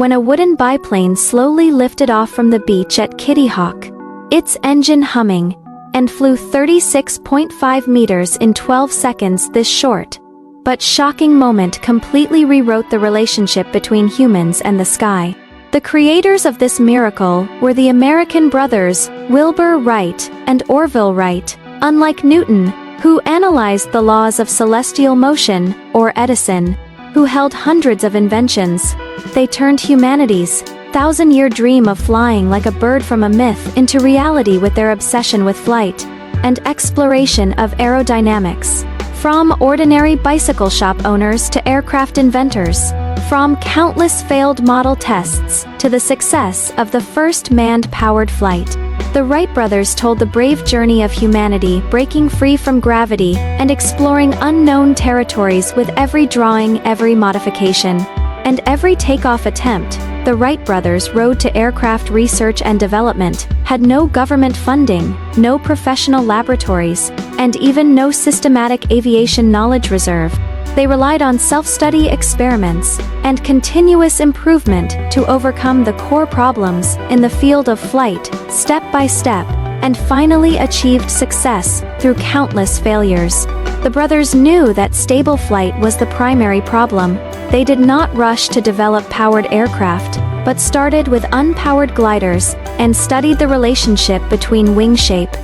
when a wooden biplane slowly lifted off from the beach at Kitty Hawk, its engine humming, and flew 36.5 meters in 12 seconds. This short but shocking moment completely rewrote the relationship between humans and the sky. The creators of this miracle were the American brothers Wilbur Wright and Orville Wright. Unlike Newton, who analyzed the laws of celestial motion, or Edison, who held hundreds of inventions, they turned humanity's thousand-year dream of flying like a bird from a myth into reality with their obsession with flight and exploration of aerodynamics. From ordinary bicycle shop owners to aircraft inventors, from countless failed model tests to the success of the first manned-powered flight, the Wright brothers told the brave journey of humanity, breaking free from gravity and exploring unknown territories with every drawing, every modification, and every takeoff attempt. The Wright brothers' road to aircraft research and development had no government funding, no professional laboratories, and even no systematic aviation knowledge reserve. They relied on self-study experiments and continuous improvement to overcome the core problems in the field of flight, step by step, and finally achieved success through countless failures. The brothers knew that stable flight was the primary problem. They did not rush to develop powered aircraft, but started with unpowered gliders and studied the relationship between wing shape,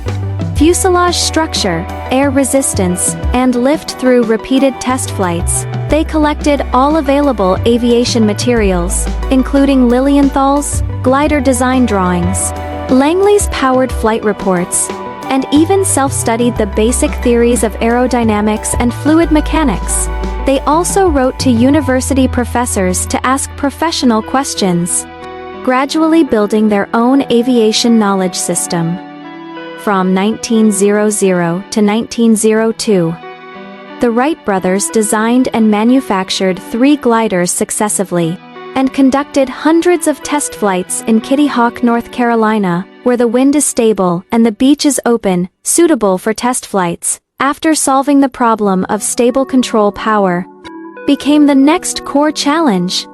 fuselage structure, air resistance, and lift. Through repeated test flights, they collected all available aviation materials, including Lilienthal's glider design drawings, Langley's powered flight reports, and even self-studied the basic theories of aerodynamics and fluid mechanics. They also wrote to university professors to ask professional questions, gradually building their own aviation knowledge system. From 1900 to 1902, the Wright brothers designed and manufactured 3 gliders successively, and conducted hundreds of test flights in Kitty Hawk, North Carolina, where the wind is stable and the beach is open, suitable for test flights. After solving the problem of stable control power, became the next core challenge.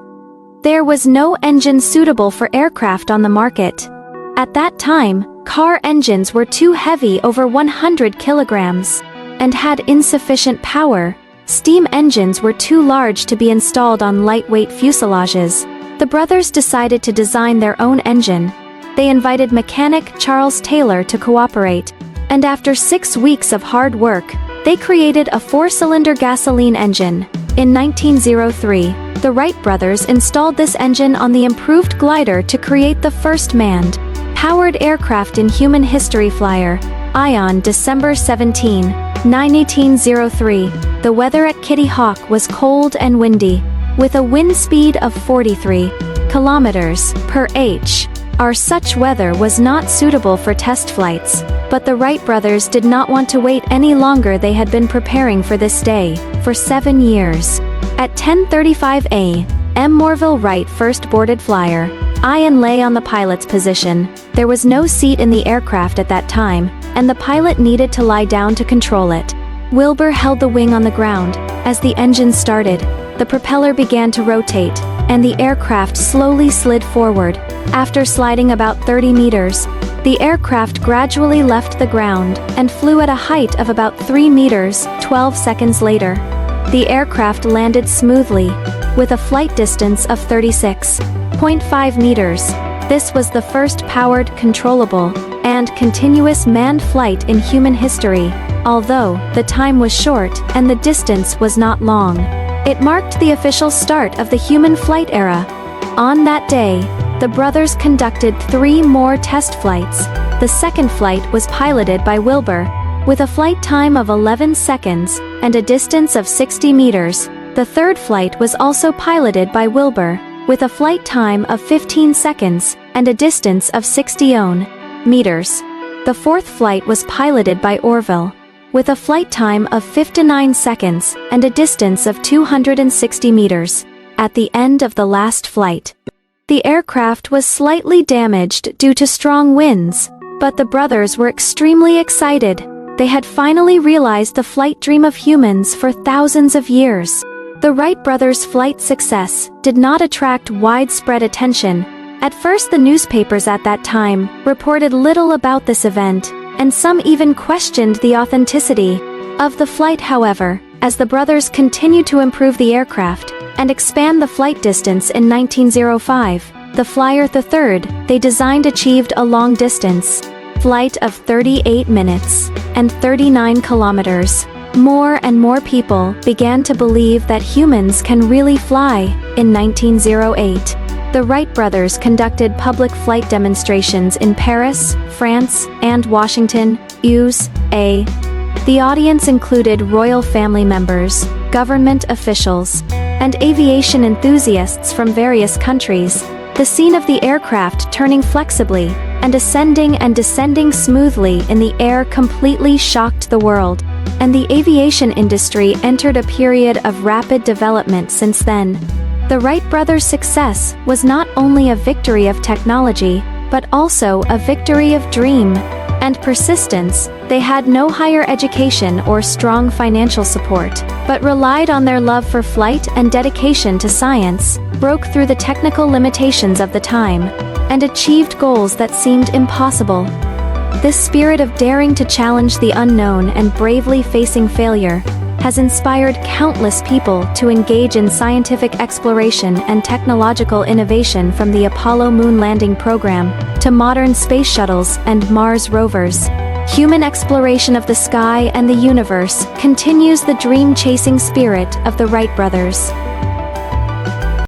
There was no engine suitable for aircraft on the market. At that time, car engines were too heavy, over 100 kilograms, and had insufficient power. Steam engines were too large to be installed on lightweight fuselages. The brothers decided to design their own engine. They invited mechanic Charles Taylor to cooperate, and after 6 weeks of hard work, they created a 4-cylinder gasoline engine. In 1903, the Wright brothers installed this engine on the improved glider to create the first manned, powered aircraft in human history. Flyer I on December 17, 1903, the weather at Kitty Hawk was cold and windy, with a wind speed of 43 kilometers per h. Such weather was not suitable for test flights, but the Wright brothers did not want to wait any longer. They had been preparing for this day for 7 years. At 10:35 a.m. Orville Wright first boarded Flyer I and lay on the pilot's position. There was no seat in the aircraft at that time, and the pilot needed to lie down to control it. Wilbur held the wing on the ground. As the engine started, the propeller began to rotate, and the aircraft slowly slid forward. After sliding about 30 meters, the aircraft gradually left the ground and flew at a height of about 3 meters. 12 seconds later, the aircraft landed smoothly, with a flight distance of 36.5 meters. This was the first powered, controllable, and continuous manned flight in human history, although the time was short and the distance was not long. It marked the official start of the human flight era. On that day, the brothers conducted 3 more test flights. The second flight was piloted by Wilbur, with a flight time of 11 seconds and a distance of 60 meters. The third flight was also piloted by Wilbur, with a flight time of 15 seconds and a distance of 60 meters. The fourth flight was piloted by Orville, with a flight time of 59 seconds and a distance of 260 meters. At the end of the last flight, the aircraft was slightly damaged due to strong winds, but the brothers were extremely excited. They had finally realized the flight dream of humans for thousands of years. The Wright brothers' flight success did not attract widespread attention. At first, the newspapers at that time reported little about this event, and some even questioned the authenticity of the flight. However, as the brothers continued to improve the aircraft and expand the flight distance in 1905, the Flyer III they designed achieved a long-distance flight of 38 minutes and 39 kilometers. More and more people began to believe that humans can really fly. In 1908, the Wright brothers conducted public flight demonstrations in Paris, France, and Washington, USA. The audience included royal family members, government officials, and aviation enthusiasts from various countries. The scene of the aircraft turning flexibly and ascending and descending smoothly in the air completely shocked the world, and the aviation industry entered a period of rapid development since then. The Wright brothers' success was not only a victory of technology, but also a victory of dream and persistence. They had no higher education or strong financial support, but relied on their love for flight and dedication to science, broke through the technical limitations of the time, and achieved goals that seemed impossible. This spirit of daring to challenge the unknown and bravely facing failure has inspired countless people to engage in scientific exploration and technological innovation, from the Apollo moon landing program to modern space shuttles and Mars rovers. Human exploration of the sky and the universe continues the dream-chasing spirit of the Wright brothers.